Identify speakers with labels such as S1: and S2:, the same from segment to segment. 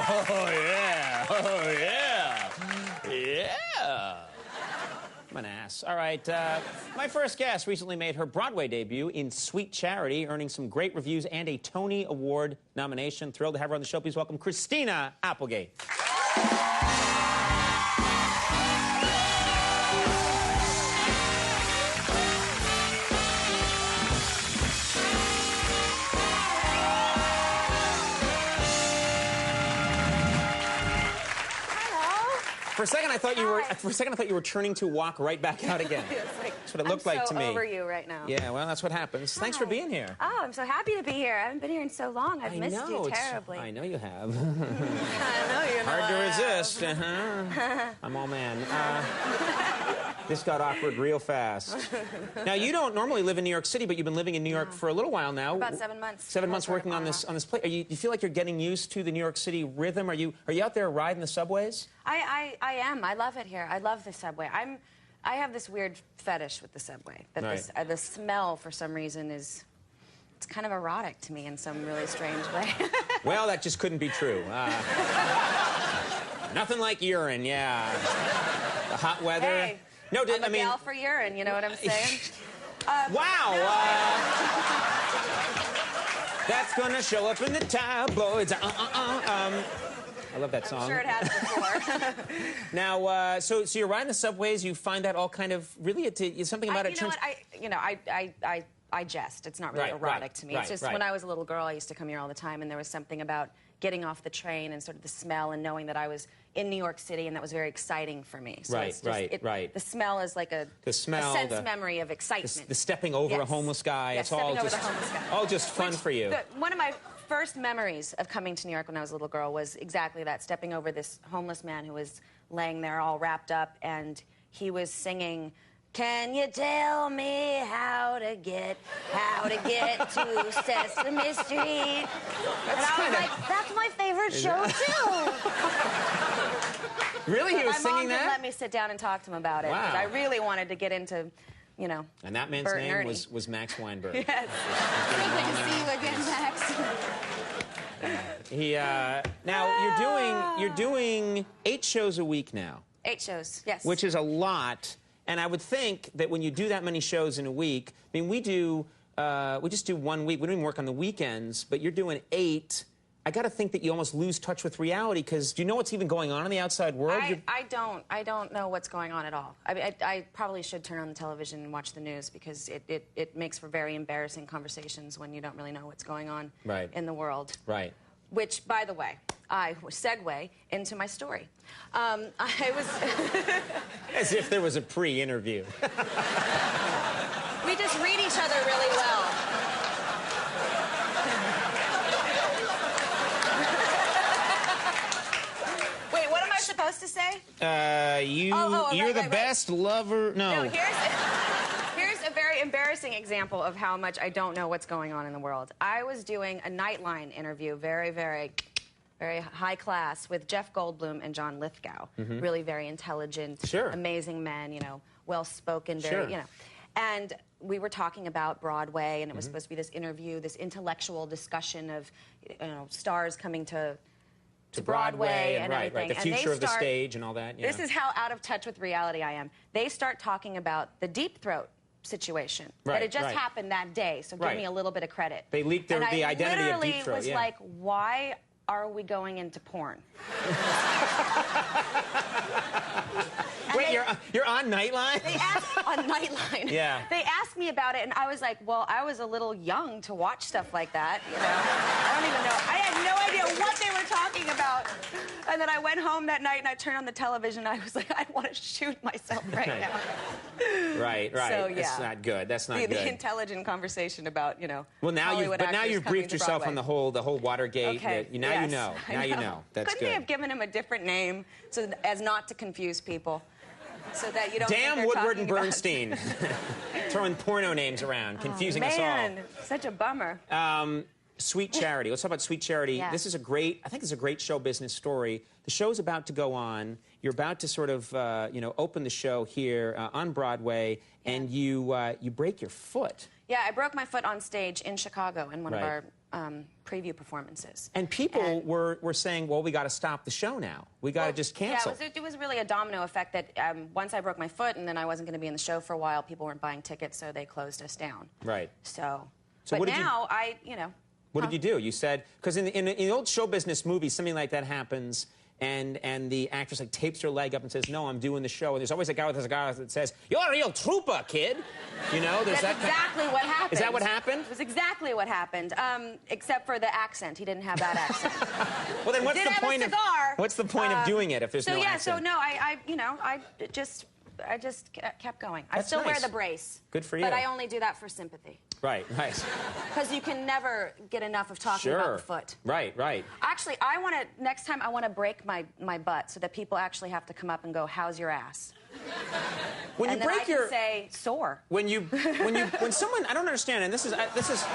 S1: Oh, yeah. Oh, yeah. Yeah. I'm an ass. All right, my first guest recently made her Broadway debut in Sweet Charity, earning some great reviews and a Tony Award nomination. Thrilled to have her on the show. Please welcome Christina Applegate. For a second, I thought you were turning to walk right back out again. That's what it looked like to me.
S2: I'm so over you right now.
S1: Yeah, well, that's what happens.
S2: Hi.
S1: Thanks for being here.
S2: Oh, I'm so happy to be here. I haven't been here in so long. I've missed you terribly.
S1: I know you have.
S2: I know you know.
S1: Hard to resist. I'm all man. This got awkward real fast. Now, you don't normally live in New York City, but you've been living in New York for a little while now.
S2: About 7 months.
S1: 7 months working on this play. Do you feel like you're getting used to the New York City rhythm? Are you out there riding the subways?
S2: I am. I love it here. I love the subway. I have this weird fetish with the subway. That
S1: right.
S2: The smell, for some reason, it's kind of erotic to me in some really strange way.
S1: Well, that just couldn't be true. Nothing like urine, yeah. The hot weather.
S2: Hey,
S1: no,
S2: I'm a gal for urine, you know what I'm saying?
S1: Wow! That's gonna show up in the tabloids. I love that song.
S2: I'm sure it has before.
S1: Now, so you're riding the subways. You find that all kind of really something about it.
S2: I jest. It's not really erotic to me. It's just when I was a little girl, I used to come here all the time, and there was something about getting off the train and sort of the smell and knowing that I was in New York City, and that was very exciting for me. So
S1: right.
S2: The smell is like a sense memory of excitement.
S1: The stepping over a homeless guy.
S2: Yes,
S1: it's all just fun for you.
S2: One of my first memories of coming to New York when I was a little girl was exactly that, stepping over this homeless man who was laying there all wrapped up, and he was singing, "Can you tell me how to get to Sesame Street?" And I was like, that's my favorite show, too.
S1: Really? He was singing that?
S2: My mom didn't let me sit down and talk to him about it.
S1: Wow.
S2: Because I really wanted to get into, you know,
S1: and that man's name was Max Weinberg.
S2: Yes.
S3: Good to see you again, Max.
S1: Now, you're doing 8 shows a week now.
S2: 8 shows, yes.
S1: Which is a lot. And I would think that when you do that many shows in a week, I mean, we just do 1 week. We don't even work on the weekends, but you're doing 8. I got to think that you almost lose touch with reality, because do you know what's even going on in the outside world?
S2: I don't know what's going on at all. I probably should turn on the television and watch the news, because it makes for very embarrassing conversations when you don't really know what's going on in the world. Right. Which, by the way, I segue into my story. I was...
S1: As if there was a pre-interview.
S2: We just read each other really well. Wait, what am I supposed to say?
S1: You're the best lover... No,
S2: here's a very embarrassing example of how much I don't know what's going on in the world. I was doing a Nightline interview, very, very... very high class, with Jeff Goldblum and John Lithgow. Really very intelligent, amazing men, you know, well-spoken, very, you know. And we were talking about Broadway, and it was supposed to be this interview, this intellectual discussion of, you know, stars coming to Broadway and everything.
S1: The future of the stage and all that. Yeah.
S2: This is how out of touch with reality I am. They start talking about the Deep Throat situation. That it just happened that day, so give me a little bit of credit.
S1: They leaked the identity of Deep Throat.
S2: I literally was like, why are we going into porn?
S1: Wait, you're on Nightline?
S2: They asked on Nightline.
S1: Yeah.
S2: They asked me about it, and I was like, well, I was a little young to watch stuff like that, you know. I don't even know. I had no idea what they were talking about. And then I went home that night, and I turned on the television, and I was like, I want to shoot myself right now.
S1: Right.
S2: So, yeah.
S1: That's not good. That's not good.
S2: The intelligent conveation about, you know,
S1: well, now you've briefed yourself on the whole Watergate.
S2: Okay.
S1: Now you know. Now you know. That's
S2: Couldn't they have given him a different name so as not to confuse people? So that you don't
S1: Damn
S2: think
S1: Woodward and Bernstein. Throwing porno names around, confusing us all.
S2: Man, such a bummer.
S1: Sweet Charity. Let's talk about Sweet Charity.
S2: Yeah.
S1: This is I think it's a great show business story. The show's about to go on. You're about to sort of, open the show here on Broadway, and you break your foot.
S2: Yeah, I broke my foot on stage in Chicago in one of our preview performances.
S1: And people were saying, well, we got to stop the show now. We got to just cancel.
S2: Yeah, it was really a domino effect that once I broke my foot and then I wasn't going to be in the show for a while, people weren't buying tickets, so they closed us down.
S1: Right.
S2: So
S1: what
S2: but
S1: did
S2: now
S1: What did you do? You said, because in the old show business movies, something like that happens, and the actress like tapes her leg up and says, no, I'm doing the show. And there's always a guy with a cigar that says, you're a real trooper, kid. You know, there's
S2: That's exactly what happened.
S1: Is that what happened?
S2: It was exactly what happened, except for the accent. He didn't have that accent.
S1: Well, then what's the point what's the point of doing it if there's no accent?
S2: So no, I just kept going.
S1: That's
S2: I still wear
S1: nice.
S2: the brace.
S1: Good for you.
S2: But I only do that for sympathy.
S1: Right, right.
S2: Because you can never get enough of talking about the foot.
S1: Right, right.
S2: Actually, next time I want to break my butt so that people actually have to come up and go, how's your ass?
S1: When you
S2: and then
S1: break
S2: I can say, sore.
S1: When someone, I don't understand, and this is
S2: Because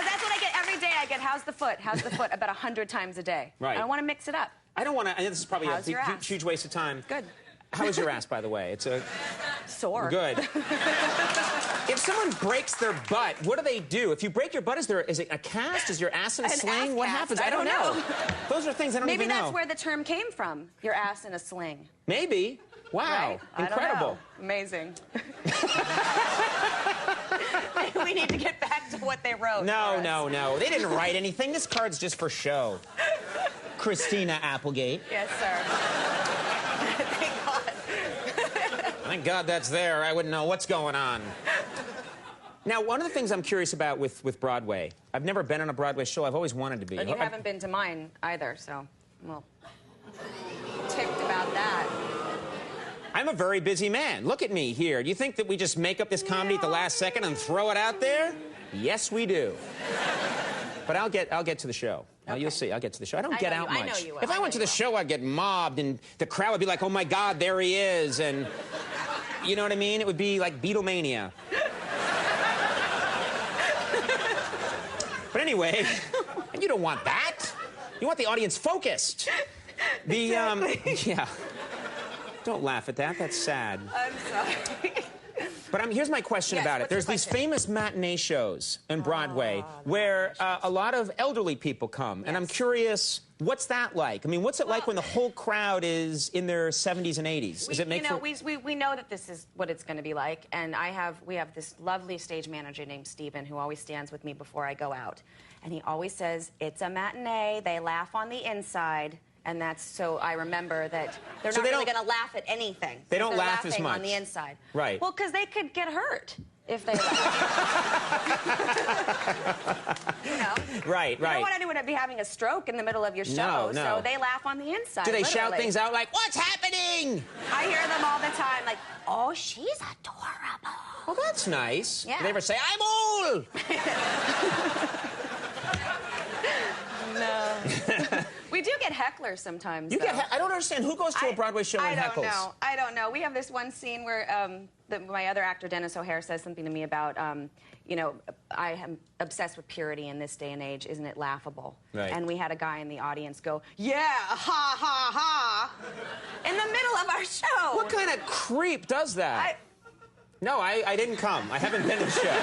S2: that's what I get every day. I get, how's the foot? How's the foot? About 100 times a day.
S1: Right.
S2: I want to mix it up.
S1: I don't want to, this is probably
S2: How's your ass?
S1: huge waste of time.
S2: Good.
S1: How is your ass, by the way? It's a...
S2: Sore.
S1: Good. If someone breaks their butt, what do they do? If you break your butt, is it a cast? Is your ass in a sling?
S2: Ass
S1: What
S2: cast.
S1: happens?
S2: I don't know.
S1: Those are things I don't even know.
S2: Maybe that's where the term came from, your ass in a sling.
S1: Maybe. Wow.
S2: Right?
S1: Incredible.
S2: Amazing. We need to get back to what they wrote.
S1: No. They didn't write anything. This card's just for show. Christina Applegate.
S2: Yes, sir. Thank God.
S1: Thank God that's there. I wouldn't know what's going on. Now, one of the things I'm curious about with Broadway, I've never been on a Broadway show. I've always wanted to be.
S2: And you haven't been to mine either, so I'm a little ticked about that.
S1: I'm a very busy man. Look at me here. Do you think that we just make up this comedy at the last second and throw it out there? Yes, we do. But I'll get to the show. Now, you'll see. I'll get to the show. I don't get out much.
S2: I know you will.
S1: If I went to the show, I'd get mobbed, and the crowd would be like, oh, my God, there he is. And you know what I mean? It would be like Beatlemania. But anyway, you don't want that. You want the audience focused.
S2: Exactly.
S1: Yeah. Don't laugh at that. That's sad.
S2: I'm sorry.
S1: But here's my question about it. There's these famous matinee shows on Broadway where a lot of elderly people come. Yes. And I'm curious, what's that like? I mean, what's it like when the whole crowd is in their 70s and 80s? Does it make
S2: we know that this is what it's going to be like. And we have this lovely stage manager named Steven who always stands with me before I go out. And he always says, it's a matinee. They laugh on the inside. And that's so I remember that they're not really going to laugh at anything.
S1: They don't laugh as much
S2: on the inside.
S1: Right.
S2: Well, because they could get hurt if they laugh. You know?
S1: Right.
S2: You don't want anyone to be having a stroke in the middle of your show, so they laugh on the inside.
S1: Do they
S2: literally.
S1: shout things out like, what's happening?
S2: I hear them all the time, like, oh, she's adorable.
S1: Well, that's nice.
S2: Yeah.
S1: Do they ever say, I'm old?
S2: No. We do get hecklers sometimes.
S1: I don't understand. Who goes to a Broadway show and heckles?
S2: I don't know. We have this one scene where my other actor, Dennis O'Hare, says something to me about, you know, I am obsessed with purity in this day and age. Isn't it laughable?
S1: Right.
S2: And we had a guy in the audience go, yeah, ha, ha, ha, in the middle of our show.
S1: What kind of creep does that? No, I didn't come. I haven't been to the show.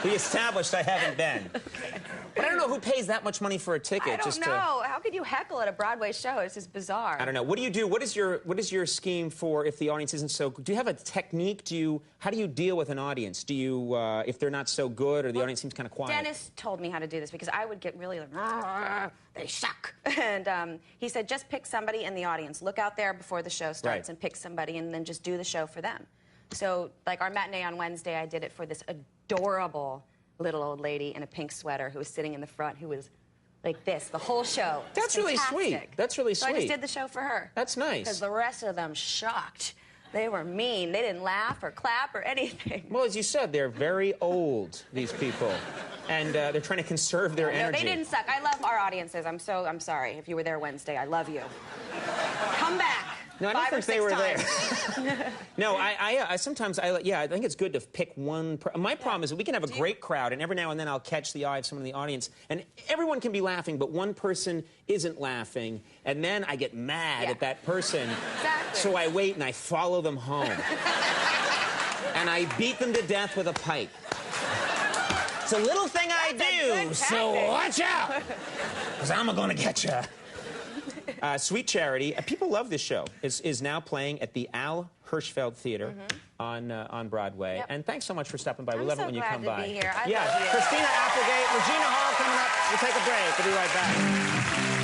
S1: We established I haven't been.
S2: Okay.
S1: But I don't know who pays that much money for a ticket.
S2: I don't know. How could you heckle at a Broadway show? It's just bizarre.
S1: I don't know. What do you do? What is your scheme for if the audience isn't so good? Do you have a technique? How do you deal with an audience? Do you, if they're not so good or the audience seems kind of quiet?
S2: Dennis told me how to do this because I would get really like, they suck. And he said, just pick somebody in the audience. Look out there before the show starts and pick somebody and then just do the show for them. So, like our matinee on Wednesday, I did it for this adorable little old lady in a pink sweater who was sitting in the front who was like this the whole show.
S1: That's really sweet. That's really sweet.
S2: So I just did the show for her.
S1: That's nice.
S2: Because the rest of them shocked. They were mean. They didn't laugh or clap or anything.
S1: Well, as you said, they're very old, these people. And they're trying to conserve their energy.
S2: No, they didn't suck. I love our audiences. I'm sorry if you were there Wednesday. I love you. Come back.
S1: No, I don't
S2: 5 or
S1: think they
S2: 6
S1: were
S2: times.
S1: there. No, I sometimes, I think it's good to pick one. My problem is that we can have a great crowd, and every now and then I'll catch the eye of someone in the audience, and everyone can be laughing, but one person isn't laughing, and then I get mad at that person.
S2: Exactly.
S1: So I wait and I follow them home. And I beat them to death with a pipe. It's a little thing I do, so watch out, because I'm gonna get you. Sweet Charity, people love this show. Is now playing at the Al Hirschfeld Theater on Broadway.
S2: Yep.
S1: And thanks so much for stopping by. We
S2: I'm
S1: love
S2: so
S1: it when you
S2: glad
S1: come
S2: to
S1: by.
S2: be here. I
S1: yeah,
S2: love you.
S1: Christina Applegate, Regina Hall coming up. We'll take a break. We'll be right back.